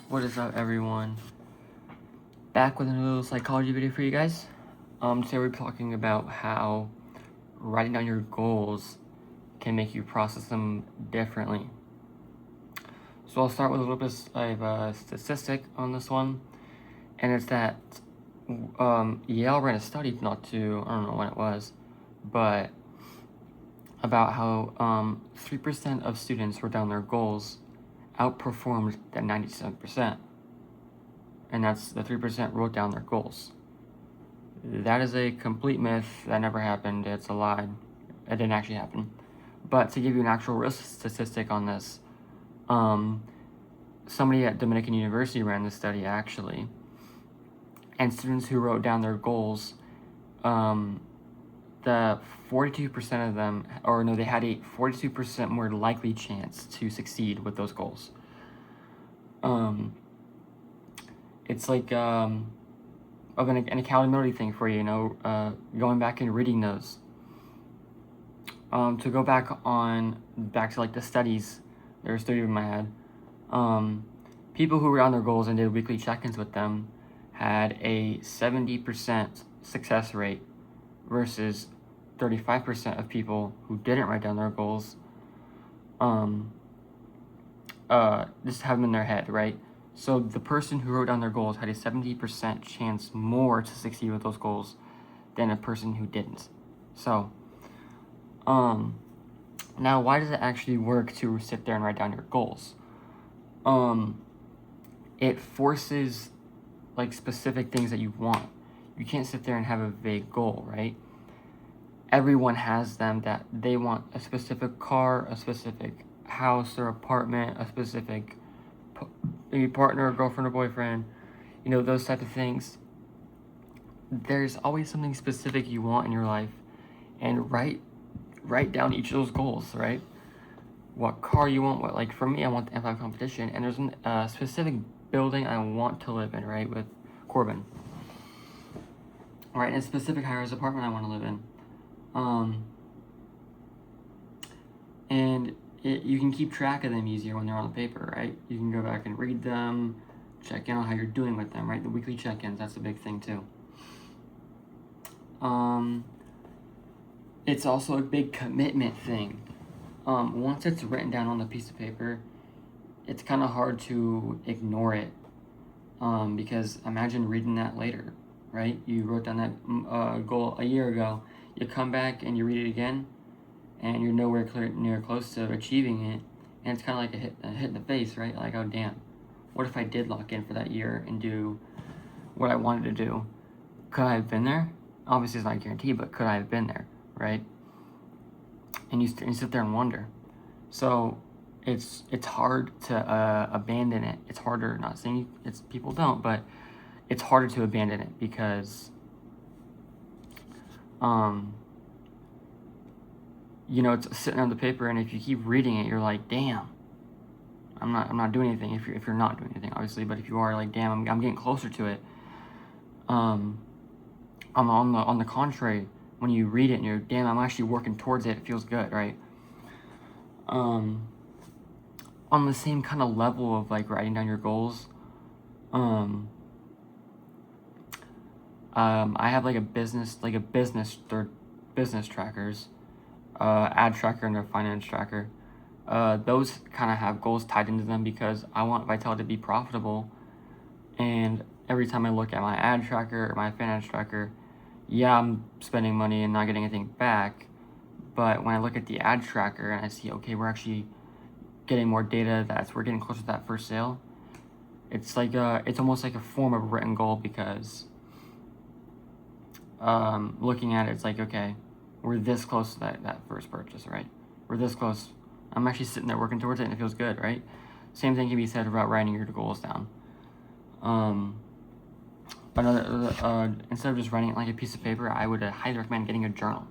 What is up, everyone? Back with another little psychology video for you guys. Today we're talking about how writing down your goals can make you process them differently. So I'll start with a little bit of a statistic on this one, and it's that Yale ran a study I don't know when it was, but about how 3% of students wrote down their goals outperformed that 97%. And that's the 3% wrote down their goals. That is a complete myth. That never happened. It's a lie. It didn't actually happen. But to give you an actual real statistic on this, somebody at Dominican University ran this study actually, and students who wrote down their goals, the 42% of them, they had a 42% more likely chance to succeed with those goals. It's like of an accountability thing for you, going back and reading those. To go back to like the studies, there's 30 of them I had. People who were on their goals and did weekly check-ins with them had a 70% success rate versus 35% of people who didn't write down their goals. Just have them in their head, right? So the person who wrote down their goals had a 70% chance more to succeed with those goals than a person who didn't. So, now why does it actually work to sit there and write down your goals? It forces like specific things that you want. You can't sit there and have a vague goal, right? Everyone has them that they want a specific car, a specific house or apartment, a specific maybe partner or girlfriend or boyfriend, those type of things. There's always something specific you want in your life, and write down each of those goals, right? What car you want, like for me, I want the M5 competition, and there's a specific building I want to live in, right, with Corbin. Right, and a specific high-rise apartment I want to live in. And you can keep track of them easier when they're on the paper, right? You can go back and read them, check in on how you're doing with them, right? The weekly check-ins, that's a big thing too. It's also a big commitment thing. Once it's written down on the piece of paper, it's kind of hard to ignore it. Because imagine reading that later, right? You wrote down that goal a year ago. You come back and you read it again, and you're nowhere near close to achieving it, and it's kind of like a hit in the face, right? Like, oh damn, what if I did lock in for that year and do what I wanted to do? Could I have been there? Obviously, it's not guaranteed, but could I have been there, right? And you sit there and wonder. So it's hard to abandon it. It's harder. Not saying people don't, but it's harder to abandon it because it's sitting on the paper, and if you keep reading it, you're like, damn, I'm not doing anything. If you're not doing anything, obviously, but if you are, like, damn, I'm getting closer to it. On the contrary, when you read it and you're, damn, I'm actually working towards it, it feels good, right? On the same kind of level of like writing down your goals, I have like a business trackers, ad tracker and a finance tracker. Those kind of have goals tied into them because I want Vital to be profitable. And every time I look at my ad tracker or my finance tracker, yeah, I'm spending money and not getting anything back. But when I look at the ad tracker and I see, okay, we're actually getting more data, we're getting closer to that first sale. It's like it's almost like a form of written goal because looking at it, it's like, okay, we're this close to that first purchase, right? We're this close. I'm actually sitting there working towards it, and it feels good, right? Same thing can be said about writing your goals down. Instead of just writing it like a piece of paper, I would highly recommend getting a journal.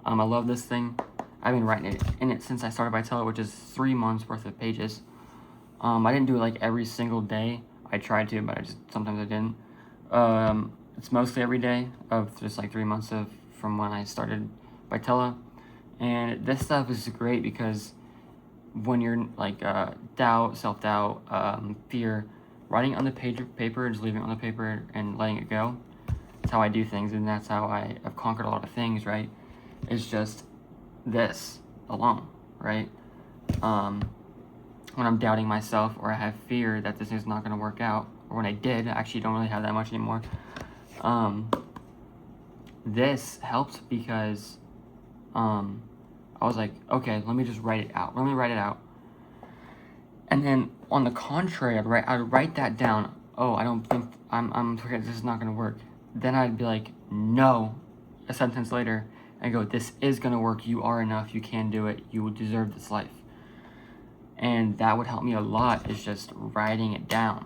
I love this thing. I've been writing in it since I started Vital, which is 3 months worth of pages. I didn't do it like every single day. I tried to, but sometimes I didn't. It's mostly every day of just like 3 months from when I started Vitella. And this stuff is great because when you're like doubt, self-doubt, fear, writing on the paper and just leaving it on the paper and letting it go. That's how I do things, and that's how I've conquered a lot of things, right? It's just this alone, right? When I'm doubting myself or I have fear that this is not going to work out, or when I did, I actually don't really have that much anymore. This helped because I was like, okay, let me just write it out. Let me write it out. And then on the contrary, I'd write that down. Oh, I don't think I'm forget this is not gonna work. Then I'd be like, no, a sentence later, and go, this is gonna work. You are enough. You can do it. You will deserve this life. And that would help me a lot. Is just writing it down.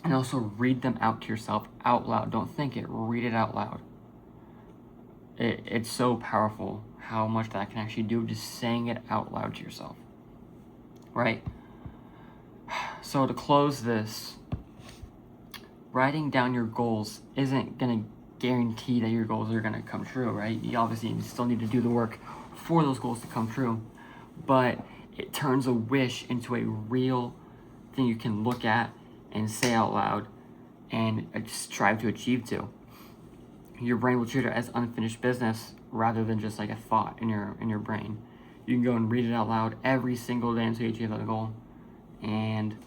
And also read them out to yourself out loud. Don't think it. Read it out loud. It's so powerful how much that can actually do, just saying it out loud to yourself. Right? So to close this, writing down your goals isn't going to guarantee that your goals are going to come true, right? You obviously still need to do the work for those goals to come true. But it turns a wish into a real thing you can look at and say out loud and strive to achieve to. Your brain will treat it as unfinished business rather than just like a thought in your brain. You can go and read it out loud every single day until you achieve that goal. And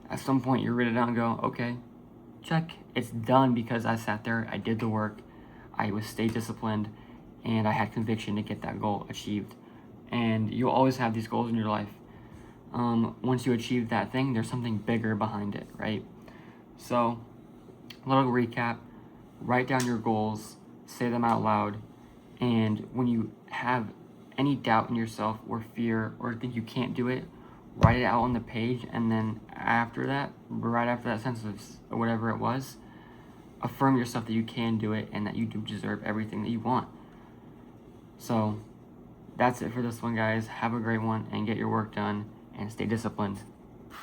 at some point you read it out and go, okay, check, it's done because I sat there, I did the work, I stayed disciplined, and I had conviction to get that goal achieved. And you'll always have these goals in your life. Once you achieve that thing, there's something bigger behind it, right? So, a little recap. Write down your goals, say them out loud, and when you have any doubt in yourself or fear or think you can't do it, write it out on the page, and then after that, right after that sentence or whatever it was, affirm yourself that you can do it and that you do deserve everything that you want. So that's it for this one, guys. Have a great one and get your work done and stay disciplined.